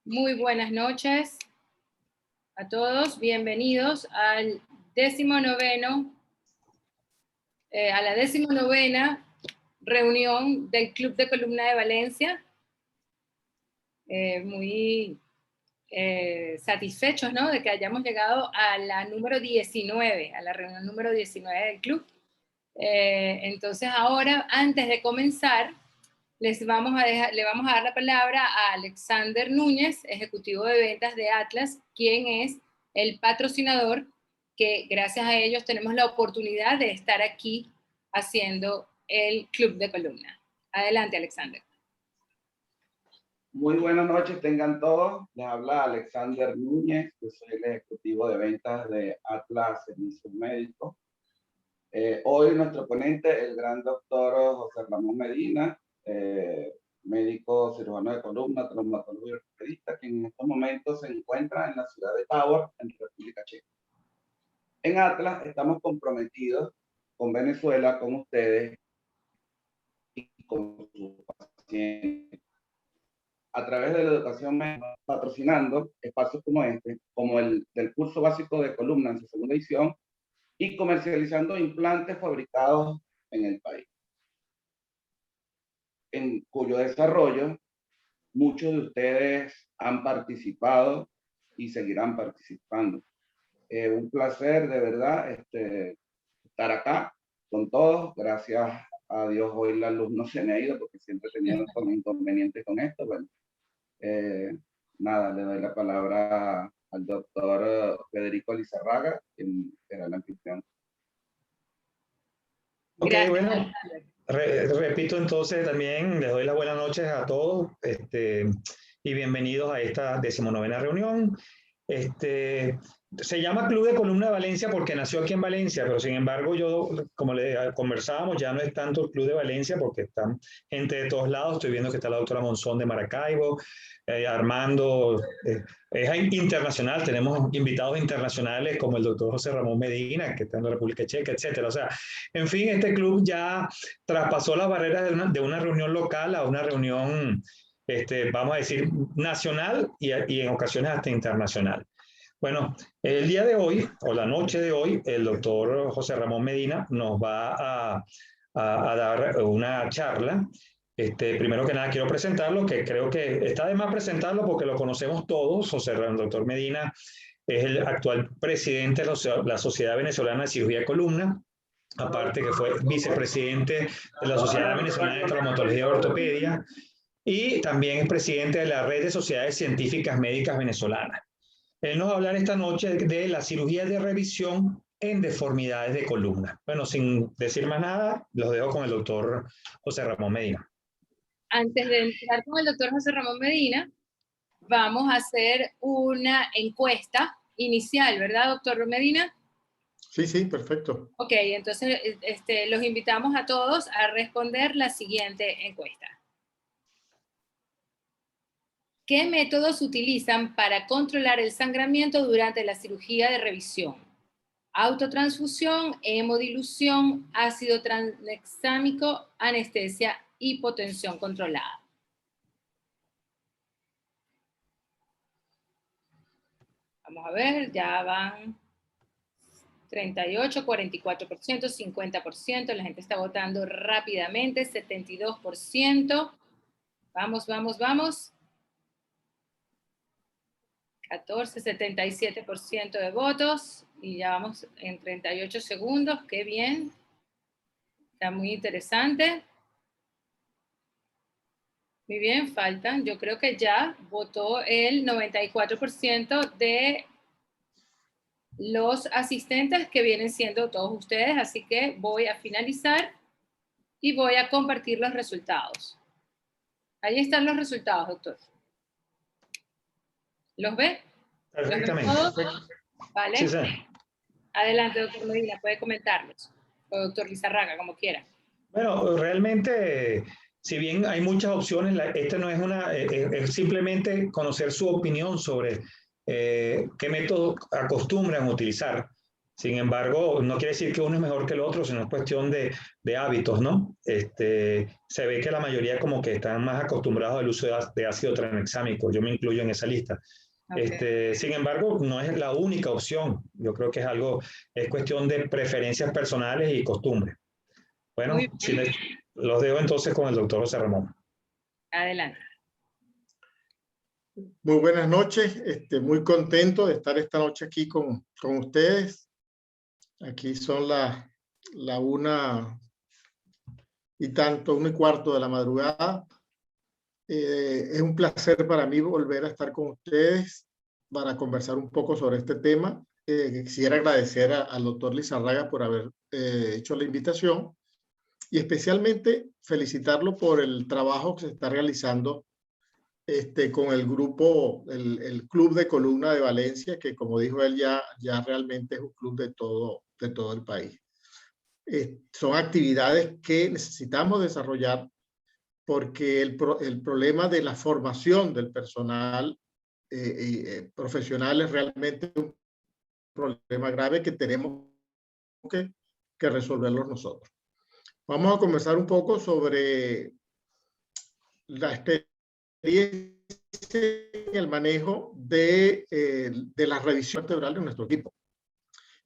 Muy buenas noches a todos. Bienvenidos al a la 19ª reunión del Club de Columna de Valencia. Muy satisfechos, ¿no?, de que hayamos llegado a la número 19, a la reunión número 19 del club. Entonces ahora, antes de comenzar, le vamos a dar la palabra a Alexander Núñez, ejecutivo de ventas de Atlas, quien es el patrocinador que gracias a ellos tenemos la oportunidad de estar aquí haciendo el Club de Columna. Adelante, Alexander. Muy buenas noches, tengan todos. Les habla Alexander Núñez, yo soy el ejecutivo de ventas de Atlas Servicios Médicos. Hoy nuestro ponente, el gran doctor José Ramón Medina, médico cirujano de columna, traumatólogo y ortopedista, quien en estos momentos se encuentra en la ciudad de Tours, en República Checa. En Atlas estamos comprometidos con Venezuela, con ustedes y con sus pacientes. A través de la educación médica, patrocinando espacios como este, como el del curso básico de columna en su segunda edición, y comercializando implantes fabricados en el país, en cuyo desarrollo muchos de ustedes han participado y seguirán participando. Un placer, de verdad, estar acá con todos. Gracias a Dios hoy la luz no se me ha ido porque siempre tenía inconvenientes con esto. Bueno, nada, le doy la palabra al doctor Federico Lizarraga, quien era el anfitrión. Ok, bueno, repito entonces también, les doy las buenas noches a todos y bienvenidos a esta 19ª reunión. Se llama Club de Columna de Valencia porque nació aquí en Valencia, pero sin embargo yo, como le conversábamos, ya no es tanto el Club de Valencia porque están gente de todos lados. Estoy viendo que está la doctora Monzón de Maracaibo, Armando, es internacional, tenemos invitados internacionales como el doctor José Ramón Medina, que está en la República Checa, etcétera. O sea, en fin, este club ya traspasó las barreras de una reunión local a una reunión, vamos a decir, nacional y en ocasiones hasta internacional. Bueno, el día de hoy, o la noche de hoy, el doctor José Ramón Medina nos va a dar una charla. Primero que nada quiero presentarlo, que creo que está de más presentarlo porque lo conocemos todos. José Ramón, doctor Medina, es el actual presidente de la Sociedad Venezolana de Cirugía de Columna, aparte que fue vicepresidente de la Sociedad Venezolana de Traumatología y Ortopedia, y también es presidente de la Red de Sociedades Científicas Médicas Venezolanas. Él nos va a hablar esta noche de la cirugía de revisión en deformidades de columna. Bueno, sin decir más nada, los dejo con el doctor José Ramón Medina. Antes de entrar con el doctor José Ramón Medina, vamos a hacer una encuesta inicial, ¿verdad, doctor Medina? Sí, sí, perfecto. Ok, entonces los invitamos a todos a responder la siguiente encuesta. ¿Qué métodos utilizan para controlar el sangramiento durante la cirugía de revisión? Autotransfusión, hemodilución, ácido tranexámico, anestesia, hipotensión controlada. Vamos a ver, ya van 38, 44%, 50%, la gente está votando rápidamente, 72%. Vamos, vamos, vamos. 14, 77% de votos y ya vamos en 38 segundos, qué bien, está muy interesante. Muy bien, faltan, yo creo que ya votó el 94% de los asistentes que vienen siendo todos ustedes, así que voy a finalizar y voy a compartir los resultados. Ahí están los resultados, doctor. ¿Los ve? Perfectamente. ¿Los ve todos? ¿Vale? Sí, sí. Adelante, doctor Medina, puede comentarlos. O doctor Lizarraga, como quiera. Bueno, realmente, si bien hay muchas opciones, esta no es es simplemente conocer su opinión sobre qué método acostumbran utilizar. Sin embargo, no quiere decir que uno es mejor que el otro, sino es cuestión de hábitos, ¿no? Se ve que la mayoría como que están más acostumbrados al uso de ácido tranexámico. Yo me incluyo en esa lista. Okay. Sin embargo, no es la única opción. Yo creo que es cuestión de preferencias personales y costumbres. Muy Bueno, bien. los dejo entonces con el doctor José Ramón. Adelante. Muy buenas noches. Muy contento de estar esta noche aquí con ustedes. Aquí son la 1:15 de la madrugada. Es un placer para mí volver a estar con ustedes para conversar un poco sobre este tema. Quisiera agradecer al doctor Lizarraga por haber hecho la invitación y especialmente felicitarlo por el trabajo que se está realizando con el grupo, el Club de Columna de Valencia, que como dijo él, ya realmente es un club de todo el país. Son actividades que necesitamos desarrollar porque el problema de la formación del personal profesional es realmente un problema grave que tenemos que resolverlo nosotros. Vamos a conversar un poco sobre la experiencia en el manejo de la revisión vertebral de nuestro equipo.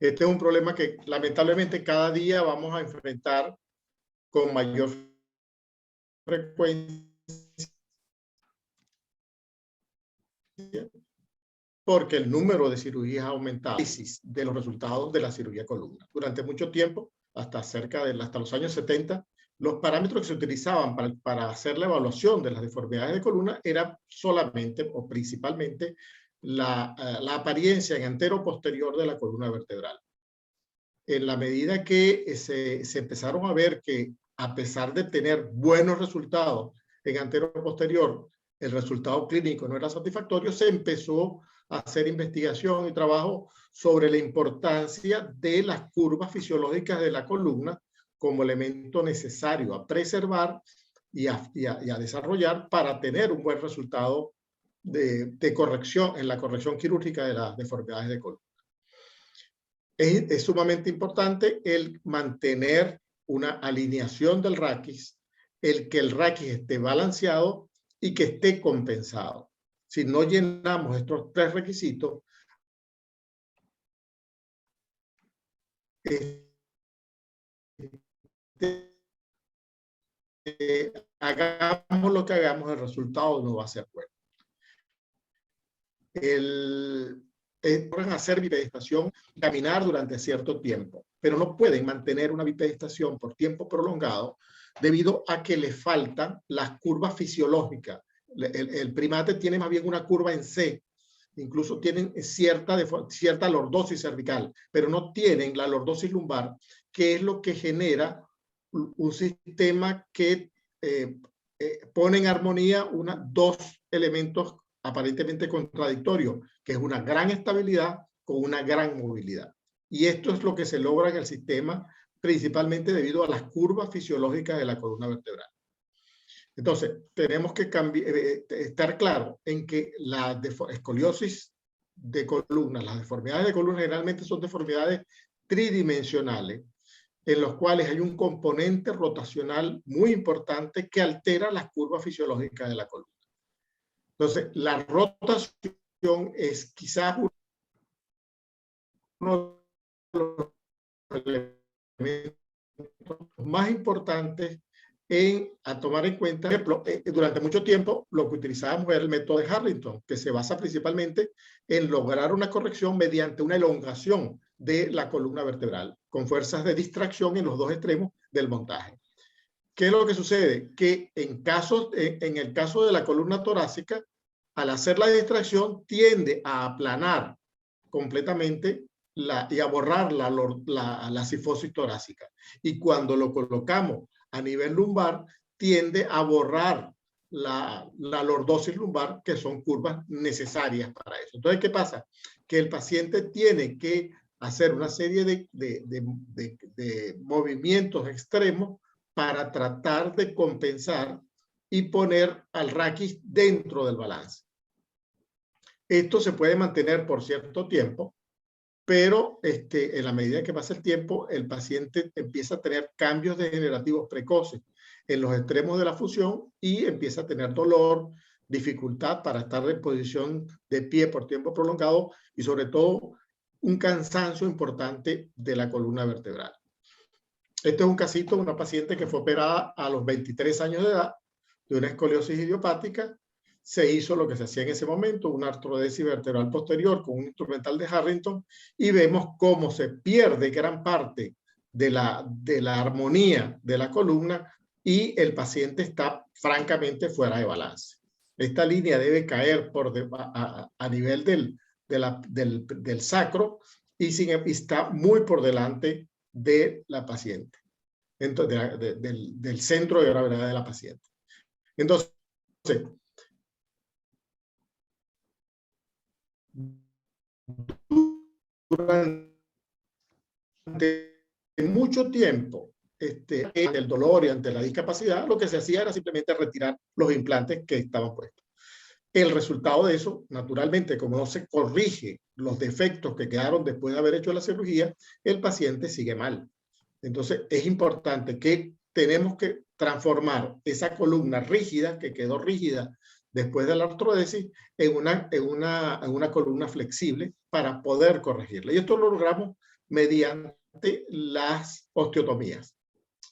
Este es un problema que lamentablemente cada día vamos a enfrentar con mayor frecuencia porque el número de cirugías ha aumentado de los resultados de la cirugía columna. Durante mucho tiempo, hasta los años 70, los parámetros que se utilizaban para hacer la evaluación de las deformidades de columna eran solamente o principalmente la apariencia en antero-posterior de la columna vertebral. En la medida que se empezaron a ver que a pesar de tener buenos resultados en antero-posterior, el resultado clínico no era satisfactorio, se empezó a hacer investigación y trabajo sobre la importancia de las curvas fisiológicas de la columna como elemento necesario a preservar y a desarrollar para tener un buen resultado de corrección en la corrección quirúrgica de las deformidades de columna. Es sumamente importante el mantener una alineación del raquis, el que el raquis esté balanceado y que esté compensado. Si no llenamos estos tres requisitos, hagamos lo que hagamos, el resultado no va a ser bueno. Pueden hacer bipedestación, caminar durante cierto tiempo, pero no pueden mantener una bipedestación por tiempo prolongado debido a que le faltan las curvas fisiológicas. El primate tiene más bien una curva en C, incluso tienen cierta lordosis cervical, pero no tienen la lordosis lumbar, que es lo que genera un sistema que pone en armonía dos elementos aparentemente contradictorios, que es una gran estabilidad con una gran movilidad. Y esto es lo que se logra en el sistema, principalmente debido a las curvas fisiológicas de la columna vertebral. Entonces, tenemos que estar claro en que la escoliosis de columna, las deformidades de columna generalmente son deformidades tridimensionales, en los cuales hay un componente rotacional muy importante que altera las curvas fisiológicas de la columna. Entonces, la rotación es quizás uno de los elementos más importantes a tomar en cuenta. Por ejemplo, durante mucho tiempo lo que utilizábamos era el método de Harrington, que se basa principalmente en lograr una corrección mediante una elongación de la columna vertebral, con fuerzas de distracción en los dos extremos del montaje. ¿Qué es lo que sucede? Que en el caso de la columna torácica, al hacer la distracción, tiende a aplanar completamente y a borrar la cifosis torácica. Y cuando lo colocamos a nivel lumbar, tiende a borrar la lordosis lumbar, que son curvas necesarias para eso. Entonces, ¿qué pasa? Que el paciente tiene que hacer una serie de movimientos extremos para tratar de compensar y poner al raquis dentro del balance. Esto se puede mantener por cierto tiempo, pero en la medida que pasa el tiempo, el paciente empieza a tener cambios degenerativos precoces en los extremos de la fusión y empieza a tener dolor, dificultad para estar en posición de pie por tiempo prolongado y sobre todo un cansancio importante de la columna vertebral. Este es un casito de una paciente que fue operada a los 23 años de edad de una escoliosis idiopática. Se hizo lo que se hacía en ese momento, una artrodesis vertebral posterior con un instrumental de Harrington, y vemos cómo se pierde gran parte de la armonía de la columna y el paciente está francamente fuera de balance. Esta línea debe caer a nivel del sacro y está muy por delante de la paciente, entonces, del centro de gravedad de la paciente. Entonces, durante mucho tiempo, ante el dolor y ante la discapacidad, lo que se hacía era simplemente retirar los implantes que estaban puestos. El resultado de eso, naturalmente, como no se corrige los defectos que quedaron después de haber hecho la cirugía, el paciente sigue mal. Entonces, es importante que tenemos que transformar esa columna rígida, que quedó rígida después de la artrodesis, en una columna flexible para poder corregirla. Y esto lo logramos mediante las osteotomías.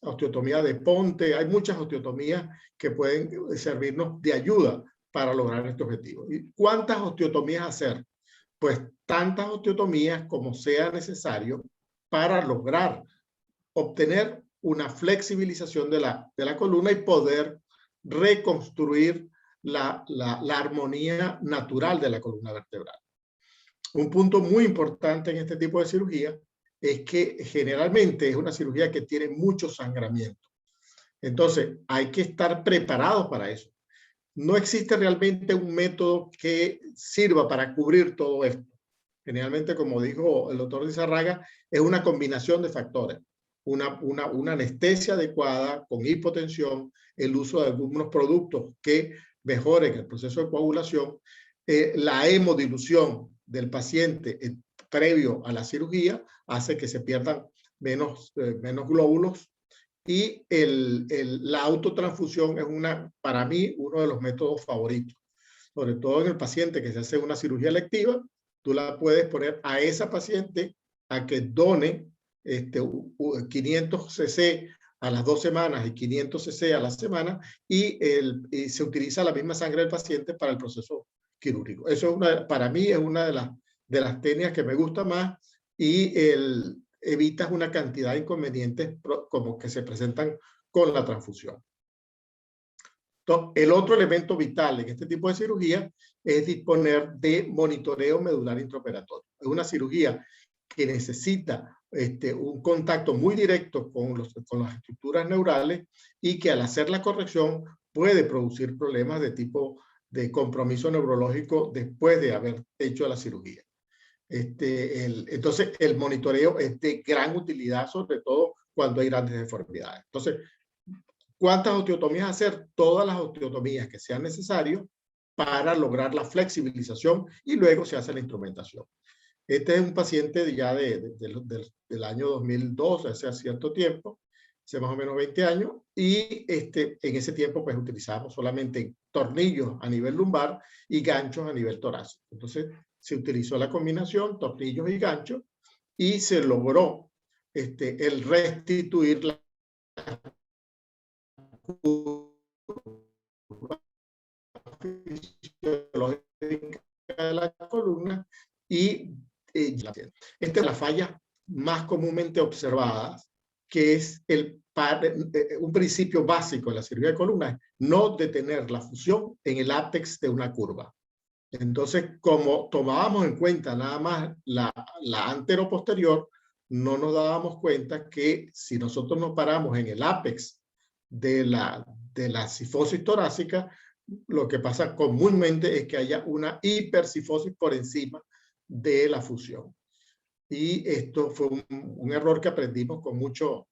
Osteotomía de Ponte, hay muchas osteotomías que pueden servirnos de ayuda para lograr este objetivo. ¿Y cuántas osteotomías hacer? Pues tantas osteotomías como sea necesario para lograr obtener una flexibilización de la columna y poder reconstruir la armonía natural de la columna vertebral. Un punto muy importante en este tipo de cirugía es que generalmente es una cirugía que tiene mucho sangramiento. Entonces, hay que estar preparados para eso. No existe realmente un método que sirva para cubrir todo esto. Generalmente, como dijo el doctor Lizarraga, es una combinación de factores. Una anestesia adecuada con hipotensión, el uso de algunos productos que mejoren el proceso de coagulación, la hemodilución del paciente previo a la cirugía hace que se pierdan menos glóbulos, y la autotransfusión es para mí uno de los métodos favoritos, sobre todo en el paciente que se hace una cirugía electiva. Tú la puedes poner a esa paciente a que done 500 cc a las 2 semanas y 500 cc a la semana, y se utiliza la misma sangre del paciente para el proceso quirúrgico. Eso para mí es una de las técnicas que me gusta más, y evitas una cantidad de inconvenientes como que se presentan con la transfusión. Entonces, el otro elemento vital en este tipo de cirugía es disponer de monitoreo medular intraoperatorio. Es una cirugía que necesita un contacto muy directo con las estructuras neurales, y que al hacer la corrección puede producir problemas de tipo de compromiso neurológico después de haber hecho la cirugía. Entonces, el monitoreo es de gran utilidad, sobre todo cuando hay grandes deformidades. Entonces, ¿cuántas osteotomías hacer? Todas las osteotomías que sean necesarias para lograr la flexibilización, y luego se hace la instrumentación. Este es un paciente ya del año 2002, hace cierto tiempo, hace más o menos 20 años, y en ese tiempo pues utilizábamos solamente tornillos a nivel lumbar y ganchos a nivel torácico. Entonces, se utilizó la combinación tornillos y ganchos, y se logró el restituir la fisiológica de la columna, y esta es la falla más comúnmente observada, que es un principio básico de la cirugía de columna: no detener la fusión en el ápex de una curva. Entonces, como tomábamos en cuenta nada más la anteroposterior, no nos dábamos cuenta que si nosotros nos paramos en el ápex de la cifosis torácica, lo que pasa comúnmente es que haya una hipercifosis por encima de la fusión. Y esto fue un error que aprendimos con mucho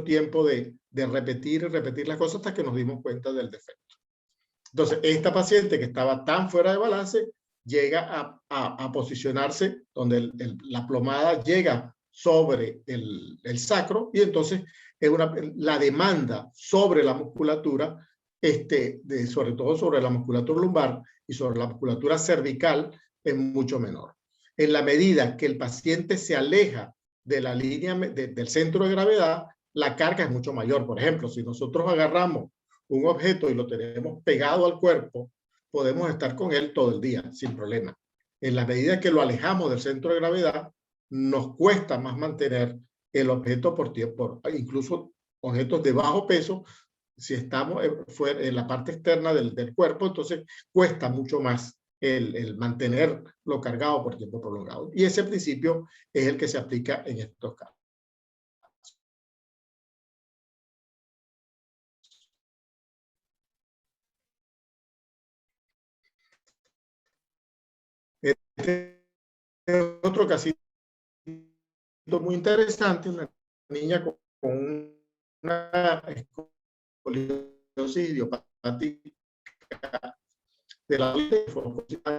tiempo de repetir y repetir las cosas hasta que nos dimos cuenta del defecto. Entonces, esta paciente que estaba tan fuera de balance, llega a posicionarse donde la plomada llega sobre el sacro, y entonces la demanda sobre la musculatura, sobre todo sobre la musculatura lumbar y sobre la musculatura cervical, es mucho menor. En la medida que el paciente se aleja de la línea del centro de gravedad, la carga es mucho mayor. Por ejemplo, si nosotros agarramos un objeto y lo tenemos pegado al cuerpo, podemos estar con él todo el día sin problema. En la medida que lo alejamos del centro de gravedad, nos cuesta más mantener el objeto por tiempo, incluso objetos de bajo peso. Si estamos en la parte externa del cuerpo, entonces cuesta mucho más el mantenerlo cargado por tiempo prolongado. Y ese principio es el que se aplica en estos casos. Otro casito muy interesante, una niña con una escoliosis idiopática de la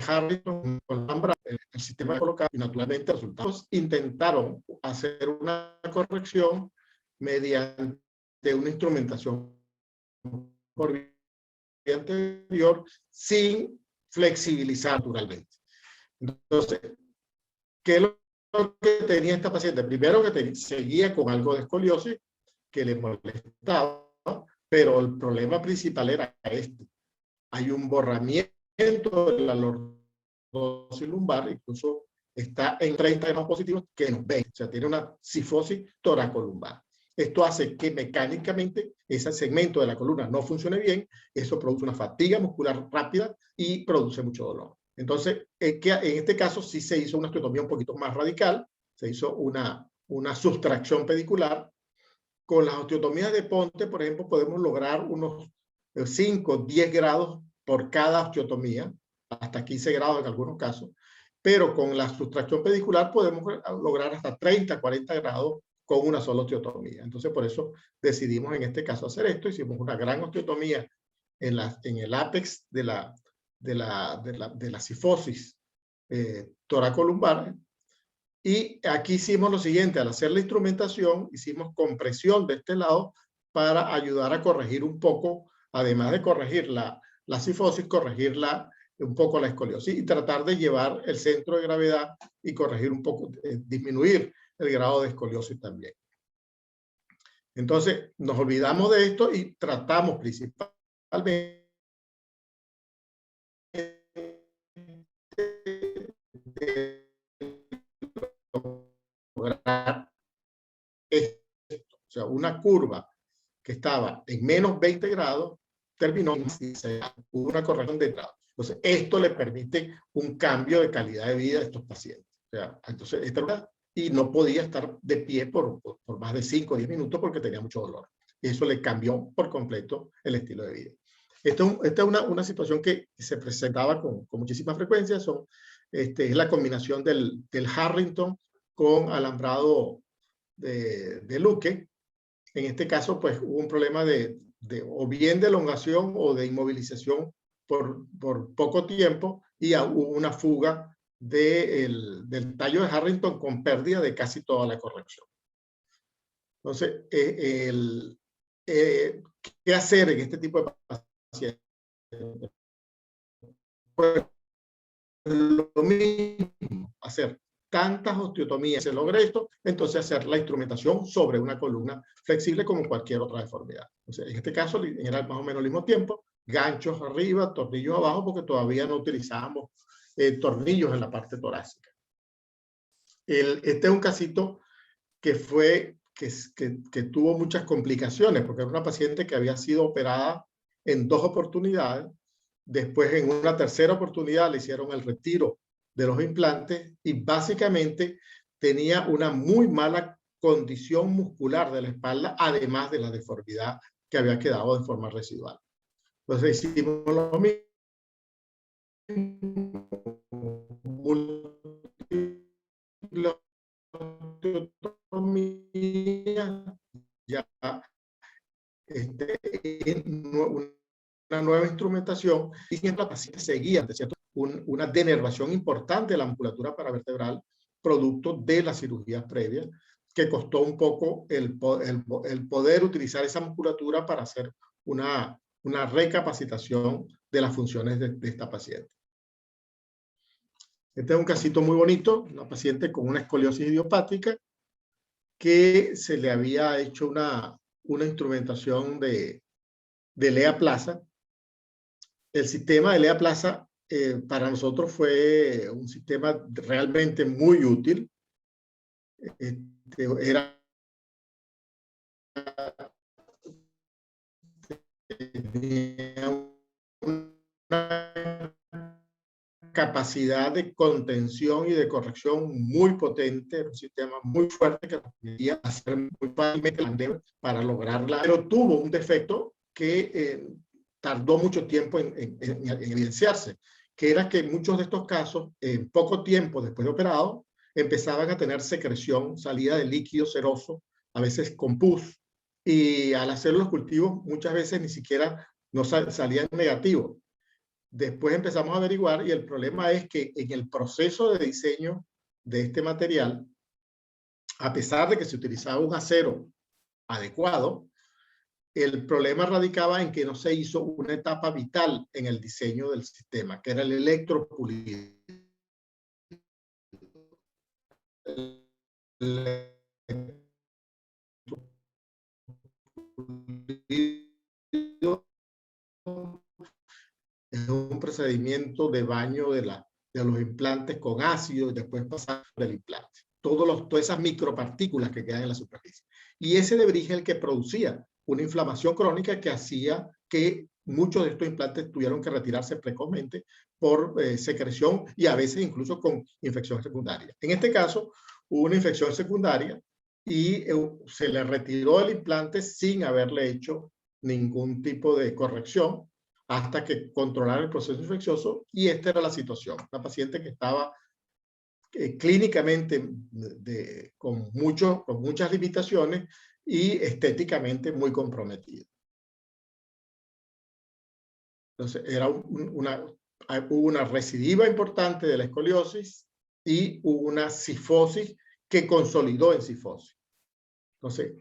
Harrison con Lambra, el sistema de colocar, y naturalmente resultados intentaron hacer una corrección mediante una instrumentación por vía anterior sin flexibilizar naturalmente. Entonces, ¿qué es lo que tenía esta paciente? Primero que seguía con algo de escoliosis que le molestaba, pero el problema principal era este. Hay un borramiento de la lordosis lumbar, incluso está en 30 grados positivos que nos ven, o sea, tiene una cifosis toracolumbar. Esto hace que mecánicamente ese segmento de la columna no funcione bien, eso produce una fatiga muscular rápida y produce mucho dolor. Entonces, en este caso sí se hizo una osteotomía un poquito más radical, se hizo una sustracción pedicular. Con las osteotomías de Ponte, por ejemplo, podemos lograr unos 5 o 10 grados por cada osteotomía, hasta 15 grados en algunos casos, pero con la sustracción pedicular podemos lograr hasta 30, 40 grados con una sola osteotomía. Entonces, por eso decidimos en este caso hacer esto. Hicimos una gran osteotomía en el ápex de la cifosis toracolumbar. Y aquí hicimos lo siguiente: al hacer la instrumentación, hicimos compresión de este lado para ayudar a corregir un poco, además de corregir la cifosis, corregir un poco la escoliosis y tratar de llevar el centro de gravedad y corregir un poco, disminuir el grado de escoliosis también. Entonces, nos olvidamos de esto y tratamos principalmente de lograr esto. O sea, una curva que estaba en menos 20 grados terminó en una corrección de grados. Entonces, esto le permite un cambio de calidad de vida a estos pacientes. O sea, entonces, y no podía estar de pie por más de 5 o 10 minutos porque tenía mucho dolor. Y eso le cambió por completo el estilo de vida. Esta es una situación que se presentaba con muchísima frecuencia. Es la combinación del Harrington con alambrado de Luque. En este caso, pues hubo un problema o bien de elongación o de inmovilización por poco tiempo, y hubo una fuga del tallo de Harrington con pérdida de casi toda la corrección. Entonces, ¿qué hacer en este tipo de pacientes? Pues lo mismo, hacer tantas osteotomías, se logra esto, entonces hacer la instrumentación sobre una columna flexible como cualquier otra deformidad. Entonces, en este caso, era más o menos al mismo tiempo, ganchos arriba, tornillos abajo, porque todavía no utilizábamos tornillos en la parte torácica. Este es un casito que tuvo muchas complicaciones, porque era una paciente que había sido operada en 2 oportunidades. Después, en una tercera oportunidad, le hicieron el retiro de los implantes y básicamente tenía una muy mala condición muscular de la espalda, además de la deformidad que había quedado de forma residual. Entonces hicimos lo mismo. Ya una nueva instrumentación, y siempre la paciente seguía, una denervación importante de la musculatura paravertebral, producto de las cirugías previas, que costó un poco el poder utilizar esa musculatura para hacer una recapacitación de las funciones de esta paciente. Este es un casito muy bonito, una paciente con una escoliosis idiopática que se le había hecho una instrumentación de Lea Plaza. El sistema de Lea Plaza para nosotros fue un sistema realmente muy útil. Era una capacidad de contención y de corrección muy potente, un sistema muy fuerte que podía hacer muy fácilmente para lograrla, pero tuvo un defecto que tardó mucho tiempo en evidenciarse, que era que muchos de estos casos, en poco tiempo después de operado, empezaban a tener secreción, salida de líquido seroso, a veces con pus, y al hacer los cultivos muchas veces ni siquiera no salían negativos. Después empezamos a averiguar y el problema es que en el proceso de diseño de este material, a pesar de que se utilizaba un acero adecuado, el problema radicaba en que no se hizo una etapa vital en el diseño del sistema, que era el electropulido. Es un procedimiento de baño de los implantes con ácido y después pasar del implante. Todas esas micropartículas que quedan en la superficie. Y ese debris es el que producía una inflamación crónica que hacía que muchos de estos implantes tuvieron que retirarse precozmente por secreción y a veces incluso con infección secundaria. En este caso, hubo una infección secundaria y se le retiró el implante sin haberle hecho ningún tipo de corrección hasta que controlaron el proceso infeccioso, y esta era la situación. Una paciente que estaba clínicamente con muchas limitaciones y estéticamente muy comprometida. Entonces, hubo una recidiva importante de la escoliosis y hubo una cifosis que consolidó en cifosis. Entonces,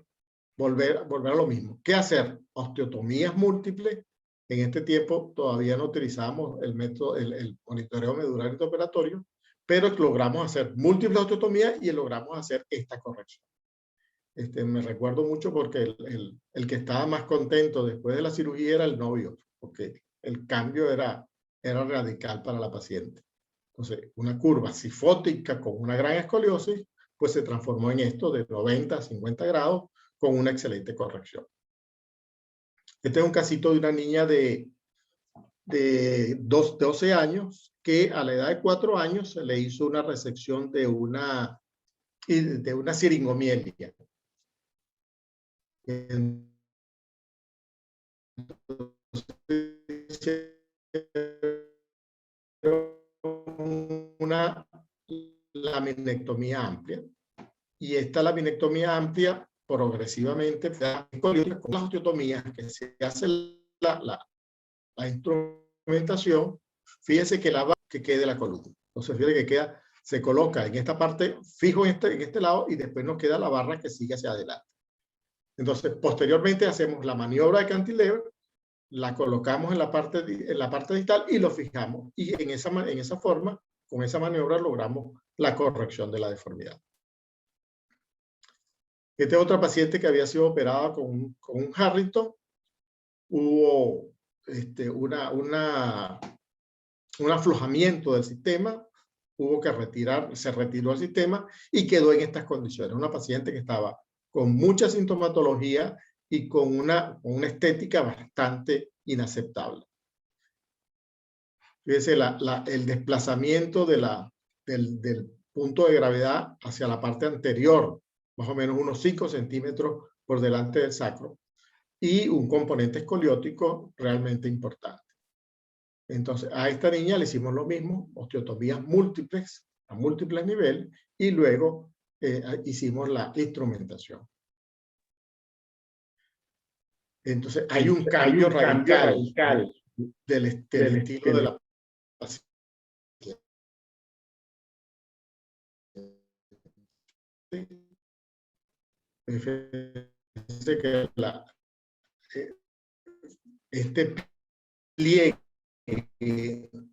volver a lo mismo. ¿Qué hacer? Osteotomías múltiples. En este tiempo todavía no utilizamos el método, el monitoreo medular intraoperatorio, pero logramos hacer múltiples osteotomías y logramos hacer esta corrección. Me recuerdo mucho porque el que estaba más contento después de la cirugía era el novio, porque el cambio era radical para la paciente. Entonces, una curva cifótica con una gran escoliosis, pues se transformó en esto de 90 a 50 grados con una excelente corrección. Este es un casito de una niña de 12 años que a la edad de 4 años se le hizo una resección de una siringomielia. Una laminectomía amplia, y esta laminectomía amplia progresivamente con las osteotomías que se hace la instrumentación. Fíjese que que quede la columna. Entonces, fíjese que se coloca en esta parte fijo en este lado, y después nos queda la barra que sigue hacia adelante. Entonces, posteriormente hacemos la maniobra de cantilever, la colocamos en la parte distal y lo fijamos. Y en esa forma, con esa maniobra, logramos la corrección de la deformidad. Esta es otra paciente que había sido operada con un Harrington. Hubo un aflojamiento del sistema, hubo que se retiró el sistema y quedó en estas condiciones. Una paciente que estaba con mucha sintomatología y con una estética bastante inaceptable. Fíjense el desplazamiento del punto de gravedad hacia la parte anterior, más o menos unos 5 centímetros por delante del sacro, y un componente escoliótico realmente importante. Entonces, a esta niña le hicimos lo mismo, osteotomías múltiples, a múltiples niveles, y luego hicimos la instrumentación. Entonces, hay un cambio radical del estilo de la paciente. Fíjense que este pliegue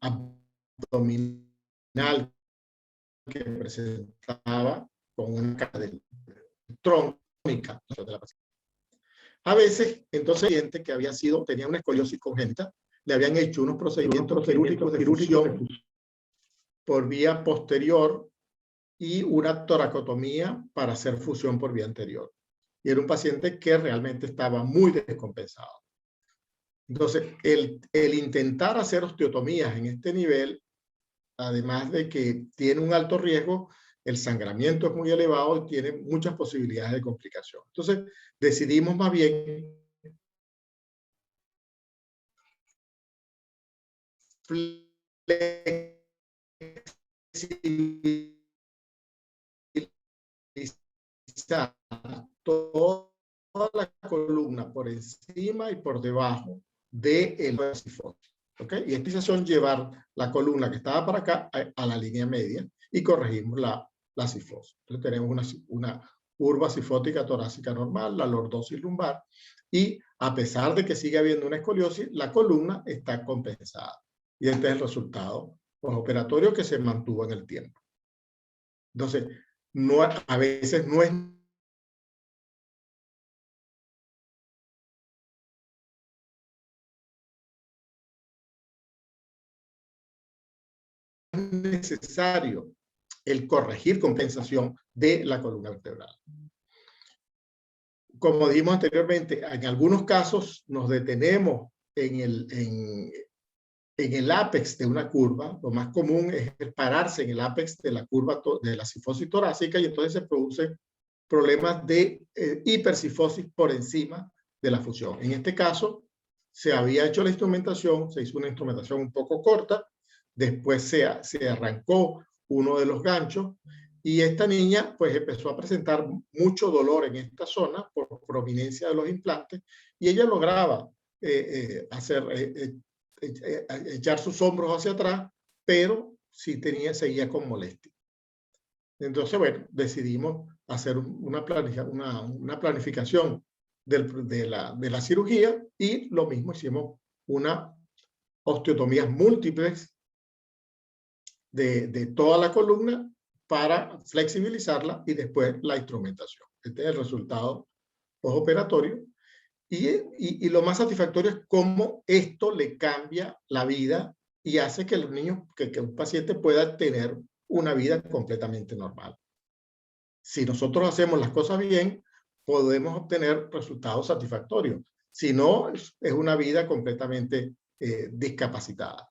abdominal que presentaba con una cadena trónica de la paciente. A veces, entonces, el paciente que tenía una escoliosis congénita, le habían hecho unos procedimientos quirúrgicos de fusión por vía posterior y una toracotomía para hacer fusión por vía anterior. Y era un paciente que realmente estaba muy descompensado. Entonces, el intentar hacer osteotomías en este nivel, además de que tiene un alto riesgo, el sangramiento es muy elevado y tiene muchas posibilidades de complicación. Entonces, decidimos más bien flexibilizar toda la columna por encima y por debajo del sifosis. ¿Okay? Y esta son llevar la columna que estaba para acá a la línea media y corregimos la sifosis. Entonces tenemos una curva sifótica torácica normal, la lordosis lumbar, y a pesar de que sigue habiendo una escoliosis, la columna está compensada. Y este es el resultado postoperatorio que se mantuvo en el tiempo. Entonces, a veces no es necesario el corregir compensación de la columna vertebral. Como dijimos anteriormente, en algunos casos nos detenemos en el ápex de una curva. Lo más común es pararse en el ápex de la curva de la sifosis torácica y entonces se producen problemas de hipersifosis por encima de la fusión. En este caso, se había hecho la instrumentación, se hizo una instrumentación un poco corta, después se arrancó uno de los ganchos y esta niña pues empezó a presentar mucho dolor en esta zona por prominencia de los implantes y ella lograba echar sus hombros hacia atrás, pero sí seguía con molestia. Entonces, bueno, decidimos hacer una planificación de la cirugía y lo mismo hicimos una osteotomías múltiples de toda la columna para flexibilizarla y después la instrumentación. Este es el resultado postoperatorio. Y lo más satisfactorio es cómo esto le cambia la vida y hace que los niños, que un paciente pueda tener una vida completamente normal. Si nosotros hacemos las cosas bien, podemos obtener resultados satisfactorios. Si no, es una vida completamente discapacitada.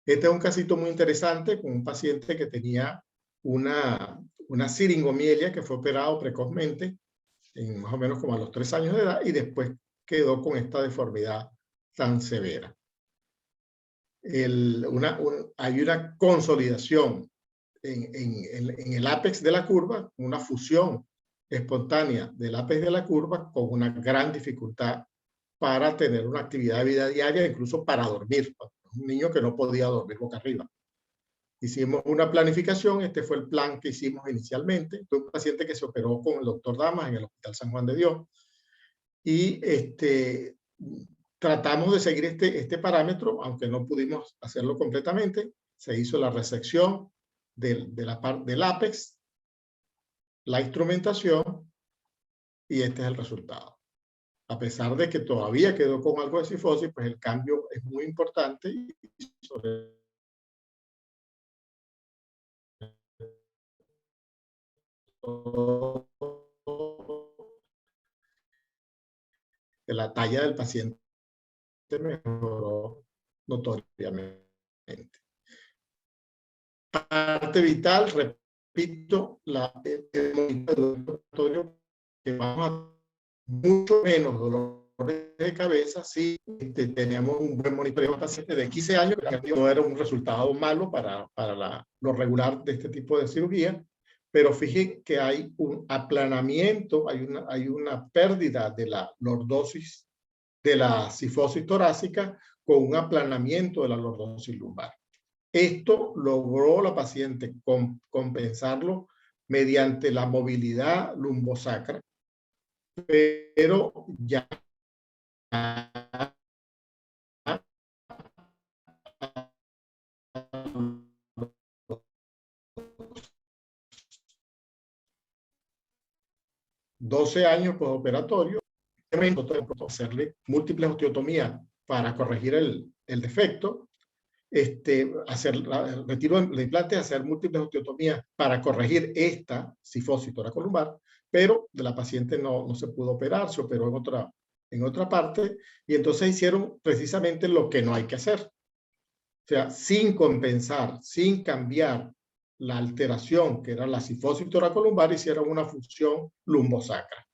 Este es un casito muy interesante con un paciente que tenía una siringomielia que fue operado precozmente, más o menos como a los 3 años de edad, y después quedó con esta deformidad tan severa. Hay una consolidación en el ápex de la curva, una fusión espontánea del ápex de la curva con una gran dificultad para tener una actividad de vida diaria, incluso para dormir. Un niño que no podía dormir boca arriba. Hicimos una planificación, este fue el plan que hicimos inicialmente. Fue un paciente que se operó con el doctor Damas en el Hospital San Juan de Dios. Y tratamos de seguir este parámetro, aunque no pudimos hacerlo completamente. Se hizo la resección del ápex, la instrumentación, y este es el resultado. A pesar de que todavía quedó con algo de sifosis, pues el cambio es muy importante y sobre todo la talla del paciente mejoró notoriamente. Parte vital, repito, el monitoreo que vamos a mucho menos dolores de cabeza si teníamos un buen monitoreo de pacientes de 15 años, que no era un resultado malo para lo regular de este tipo de cirugía, pero fíjense que hay un aplanamiento, hay una pérdida de la lordosis, de la sifosis torácica con un aplanamiento de la lordosis lumbar. Esto logró la paciente compensarlo mediante la movilidad lumbosacra, pero ya 12 años postoperatorio, hacerle múltiples osteotomías para corregir el defecto, retiro el implante, hacer múltiples osteotomías para corregir esta cifosis toracolumbar, pero de la paciente no se pudo operar, se operó en otra parte, y entonces hicieron precisamente lo que no hay que hacer. O sea, sin compensar, sin cambiar la alteración que era la cifosis toracolumbar, hicieron una función lumbosacra.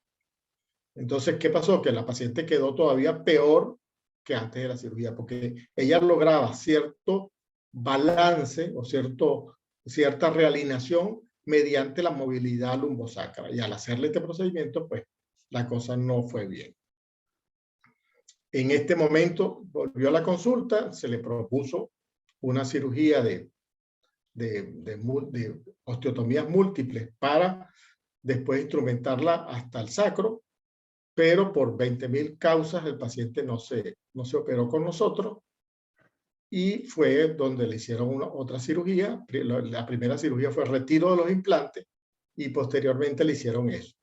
Entonces, ¿qué pasó? Que la paciente quedó todavía peor que antes de la cirugía, porque ella lograba cierto balance o cierta realineación mediante la movilidad lumbosacra. Y al hacerle este procedimiento, pues la cosa no fue bien. En este momento volvió a la consulta, se le propuso una cirugía de osteotomías múltiples para después instrumentarla hasta el sacro, pero por 20.000 causas el paciente no se operó con nosotros, y fue donde le hicieron otra cirugía. La primera cirugía fue retiro de los implantes y posteriormente le hicieron eso,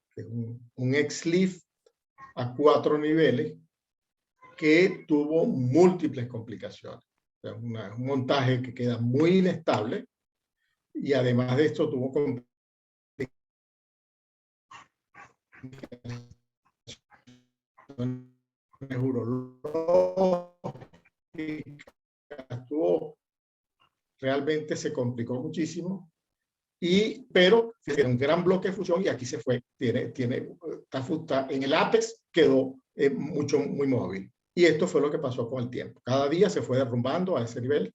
un XLIF a 4 niveles que tuvo múltiples complicaciones. O sea, un montaje que queda muy inestable, y además de esto tuvo complicaciones urológicas, realmente se complicó muchísimo, pero tiene un gran bloque de fusión, y aquí se fue, está en el ápex, quedó muy móvil. Y esto fue lo que pasó con el tiempo. Cada día se fue derrumbando a ese nivel.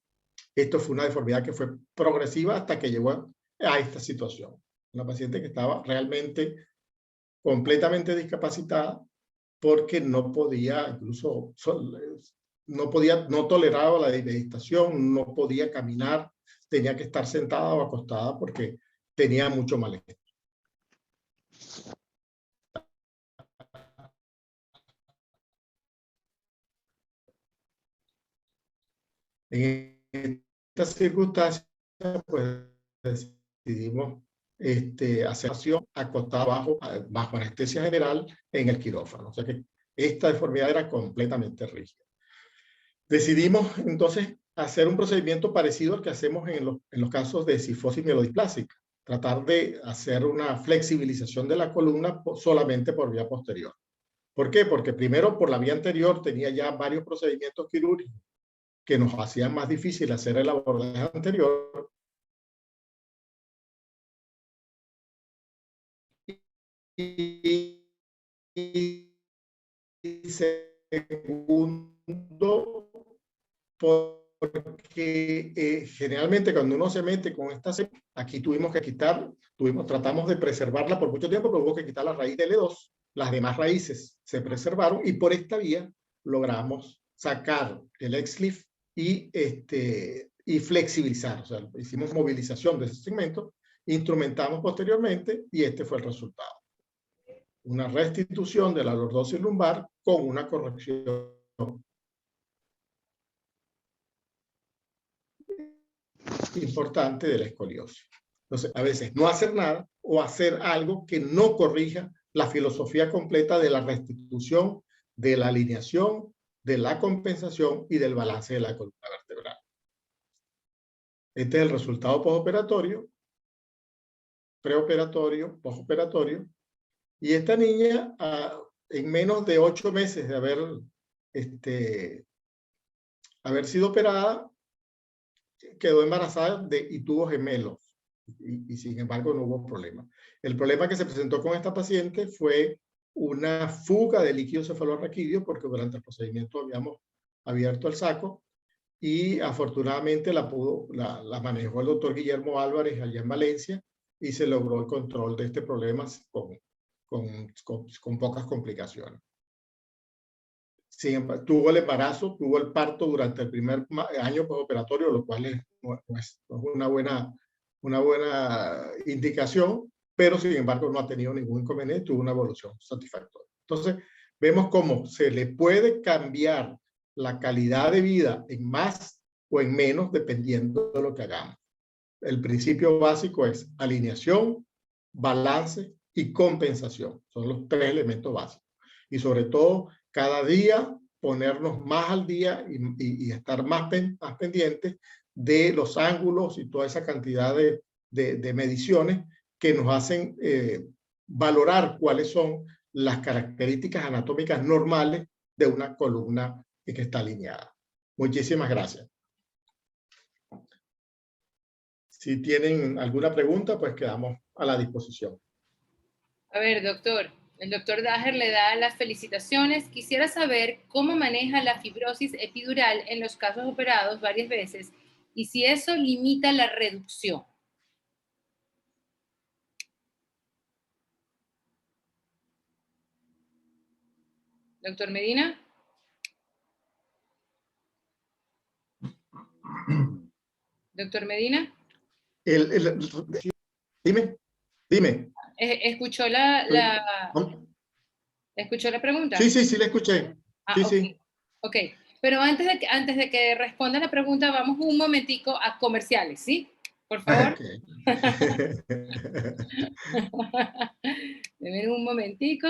Esto fue una deformidad que fue progresiva hasta que llegó a esta situación. Una paciente que estaba realmente completamente discapacitada, porque no podía, incluso no toleraba la meditación, no podía caminar, tenía que estar sentada o acostada porque tenía mucho malestar. En estas circunstancias, pues decidimos hacer acción acostada bajo anestesia general en el quirófano. O sea que esta deformidad era completamente rígida. Decidimos entonces hacer un procedimiento parecido al que hacemos en los casos de cifosis mielodisplásica. Tratar de hacer una flexibilización de la columna solamente por vía posterior. ¿Por qué? Porque primero, por la vía anterior tenía ya varios procedimientos quirúrgicos que nos hacían más difícil hacer el abordaje anterior. Y segundo, porque generalmente cuando uno se mete con esta, aquí tuvimos que tratamos de preservarla por mucho tiempo, pero hubo que quitar la raíz de L2, las demás raíces se preservaron, y por esta vía logramos sacar el XLIF y flexibilizar. O sea, hicimos movilización de ese segmento, instrumentamos posteriormente, y este fue el resultado. Una restitución de la lordosis lumbar con una corrección importante de la escoliosis. Entonces, a veces no hacer nada o hacer algo que no corrija la filosofía completa de la restitución, de la alineación, de la compensación y del balance de la columna vertebral. Este es el resultado postoperatorio, preoperatorio, postoperatorio. Y esta niña, en menos de 8 meses de haber sido operada, quedó embarazada y tuvo gemelos. Y sin embargo no hubo problema. El problema que se presentó con esta paciente fue una fuga de líquido cefalorraquídeo, porque durante el procedimiento habíamos abierto el saco, y afortunadamente la manejó el doctor Guillermo Álvarez allá en Valencia, y se logró el control de este problema con pocas complicaciones. Tuvo el embarazo, tuvo el parto durante el primer año postoperatorio, lo cual es una buena indicación, pero sin embargo no ha tenido ningún inconveniente, tuvo una evolución satisfactoria. Entonces, vemos cómo se le puede cambiar la calidad de vida en más o en menos dependiendo de lo que hagamos. El principio básico es alineación, balance y compensación. Son los 3 elementos básicos. Y sobre todo, cada día ponernos más al día y estar más pendientes de los ángulos y toda esa cantidad de mediciones que nos hacen valorar cuáles son las características anatómicas normales de una columna que está alineada. Muchísimas gracias. Si tienen alguna pregunta, pues quedamos a la disposición. A ver, doctor. El doctor Daher le da las felicitaciones. Quisiera saber cómo maneja la fibrosis epidural en los casos operados varias veces y si eso limita la reducción. Doctor Medina. Doctor Medina. Dime. ¿Escuchó ¿escuchó la pregunta? Sí, la escuché. Sí, okay. sí. Ok, pero antes de que responda la pregunta, vamos un momentico a comerciales, ¿sí? Por favor. Okay. Denme un momentico.